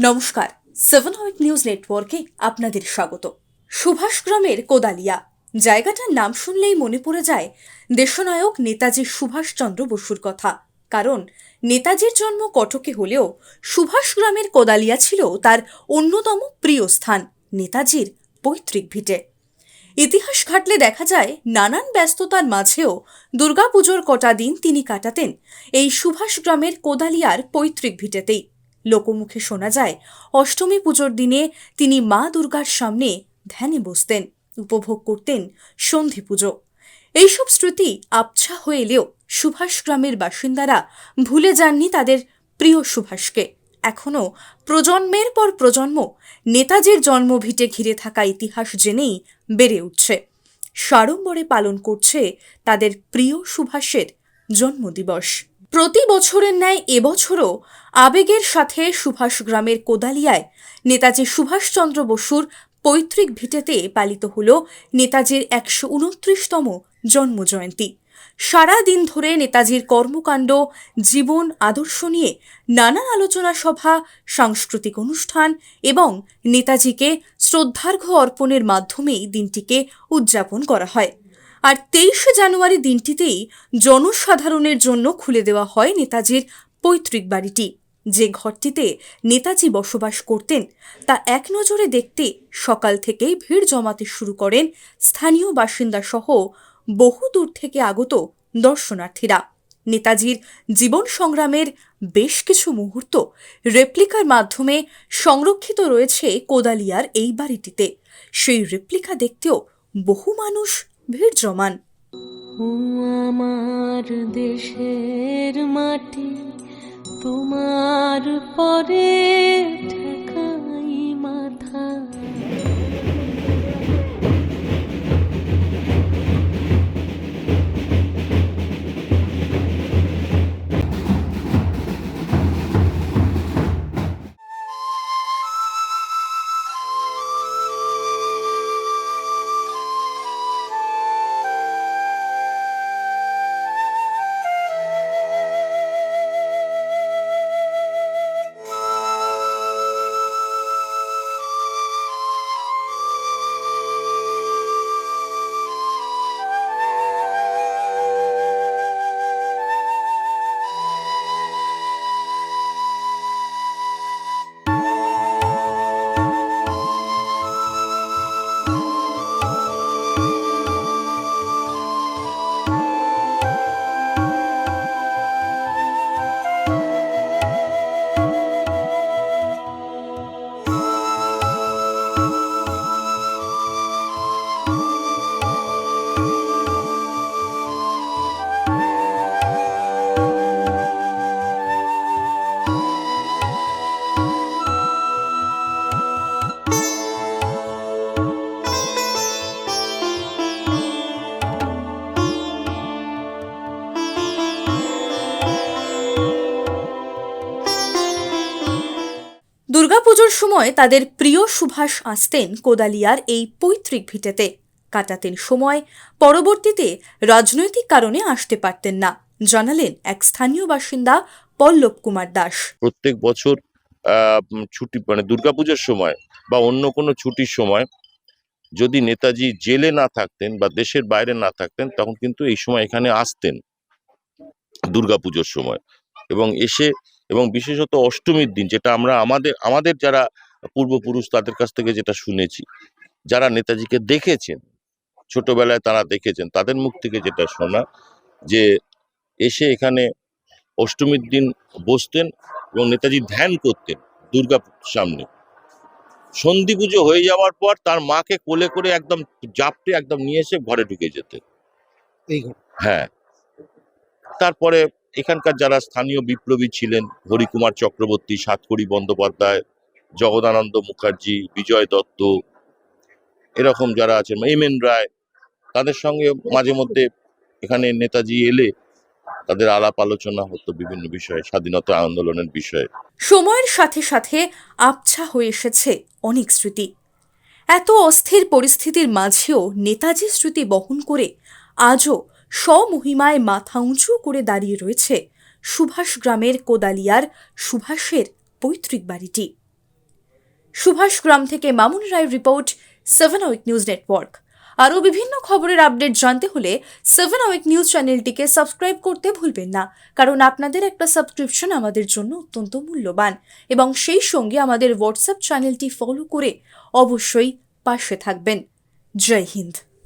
নমস্কার, 7 নিউজ নেটওয়ার্কে আপনাদের স্বাগত। সুভাষগ্রামের কোদালিয়া জায়গাটার নাম শুনলেই মনে পড়ে যায় দেশনায়ক নেতাজি সুভাষচন্দ্র বসুর কথা। কারণ নেতাজির জন্ম কটকে হলেও সুভাষগ্রামের কোদালিয়া ছিল তার অন্যতম প্রিয় স্থান, নেতাজির পৈতৃক ভিটে। ইতিহাস ঘাটলে দেখা যায় নানান ব্যস্ততার মাঝেও দুর্গাপুজোর কটা দিন তিনি কাটাতেন এই সুভাষগ্রামের কোদালিয়ার পৈতৃক ভিটেতেই। লোকমুখে শোনা যায় অষ্টমী পুজোর দিনে তিনি মা দুর্গার সামনে ধ্যানে বসতেন, উপভোগ করতেন সন্ধি পুজো। এইসব স্মৃতি আবছা হয়ে এলেও সুভাষগ্রামের বাসিন্দারা ভুলে যাননি তাদের প্রিয় সুভাষকে। এখনও প্রজন্মের পর প্রজন্ম নেতাজির জন্মভিটে ঘিরে থাকা ইতিহাস জেনেই বেড়ে উঠছে, সাড়ম্বরে পালন করছে তাদের প্রিয় সুভাষের জন্মদিবস। প্রতি বছরের ন্যায় এবছরও আবেগের সাথে সুভাষগ্রামের কোদালিয়ায় নেতাজি সুভাষচন্দ্র বসুর পৈতৃক ভিটেতে পালিত হল নেতাজির 129তম জন্মজয়ন্তী। সারা দিন ধরে নেতাজির কর্মকাণ্ড, জীবন আদর্শ নিয়ে নানান আলোচনা সভা, সাংস্কৃতিক অনুষ্ঠান এবং নেতাজিকে শ্রদ্ধার্ঘ্য অর্পণের মাধ্যমেই দিনটিকে উদযাপন করা হয়। আর 23শে জানুয়ারি দিনটিতেই জনসাধারণের জন্য খুলে দেওয়া হয় নেতাজির পৈতৃক বাড়িটি। যে ঘরটিতে নেতাজি বসবাস করতেন তা এক নজরে দেখতে সকাল থেকেই ভিড় জমাতে শুরু করেন স্থানীয় বাসিন্দা সহ বহু দূর থেকে আগত দর্শনার্থীরা। নেতাজির জীবন সংগ্রামের বেশ কিছু মুহূর্ত রেপ্লিকার মাধ্যমে সংরক্ষিত রয়েছে কোদালিয়ার এই বাড়িটিতে। সেই রেপ্লিকা দেখতেও বহু মানুষ ভিড় জমান। আমার দেশের মাটি তোমার পরে ঠেকাই মাথা। দুর্গাপুজোর সময় তাদের প্রিয় সুভাষ আসতেন কোদালিয়ার এই পৈতৃক ভিটেতে, কাটাতেন সময়। পরবর্তীতে রাজনৈতিক কারণে আসতে পারতেন না, জানালেন এক স্থানীয় বাসিন্দা পল্লব কুমার দাস। প্রত্যেক বছর ছুটি মানে দুর্গাপুজোর সময় বা অন্য কোনো ছুটির সময় যদি নেতাজি জেলে না থাকতেন বা দেশের বাইরে না থাকতেন তখন কিন্তু এই সময় এখানে আসতেন দুর্গাপুজোর সময় এবং বিশেষত অষ্টমীর দিন, যেটা আমরা আমাদের যারা পূর্বপুরুষ তাদের কাছ থেকে যেটা শুনেছি, যারা নেতাজিকে দেখেছেন ছোটবেলায় তারা দেখেছেন, তাদের মুখ থেকে যেটা শোনা যে এসে এখানে অষ্টমীর দিন বসতেন এবং নেতাজি ধ্যান করতেন দুর্গার সামনে। সন্ধি পুজো হয়ে যাওয়ার পর তার মাকে কোলে করে একদম জাপটে একদম নিয়ে এসে ঘরে ঢুকে যেতেন। হ্যাঁ, তারপরে এখানকার যারা স্থানীয় বিপ্লবী ছিলেন, হরিকুমার চক্রবর্তী, সাতকড়ি বন্দ্যোপাধ্যায়, জগদানন্দ মুখার্জি, বিজয় দত্ত, এরকম যারা আছেন, এম.এন. রায়, তাদের সঙ্গে মাঝে মধ্যে এখানে নেতাজি এলে তাদের আলাপ আলোচনা হতো বিভিন্ন বিষয়ে, স্বাধীনতা আন্দোলনের বিষয়ে। সময়ের সাথে সাথে আবছা হয়ে এসেছে অনেক স্মৃতি। এত অস্থির পরিস্থিতির মাঝেও নেতাজি স্মৃতি বহন করে আজও স্বমহিমায় মাথা উঁচু করে দাঁড়িয়ে রয়েছে সুভাষগ্রামের কোদালিয়ার সুভাষের পৈতৃক বাড়িটি। সুভাষগ্রাম থেকে মামুন রায়ের রিপোর্ট 7 আওয়ার নিউজ নেটওয়ার্ক। আরও বিভিন্ন খবরের আপডেট জানতে হলে 7 আওয়ার নিউজ চ্যানেলটিকে সাবস্ক্রাইব করতে ভুলবেন না, কারণ আপনাদের একটা সাবস্ক্রিপশন আমাদের জন্য অত্যন্ত মূল্যবান, এবং সেই সঙ্গে আমাদের হোয়াটসঅ্যাপ চ্যানেলটি ফলো করে অবশ্যই পাশে থাকবেন। জয় হিন্দ।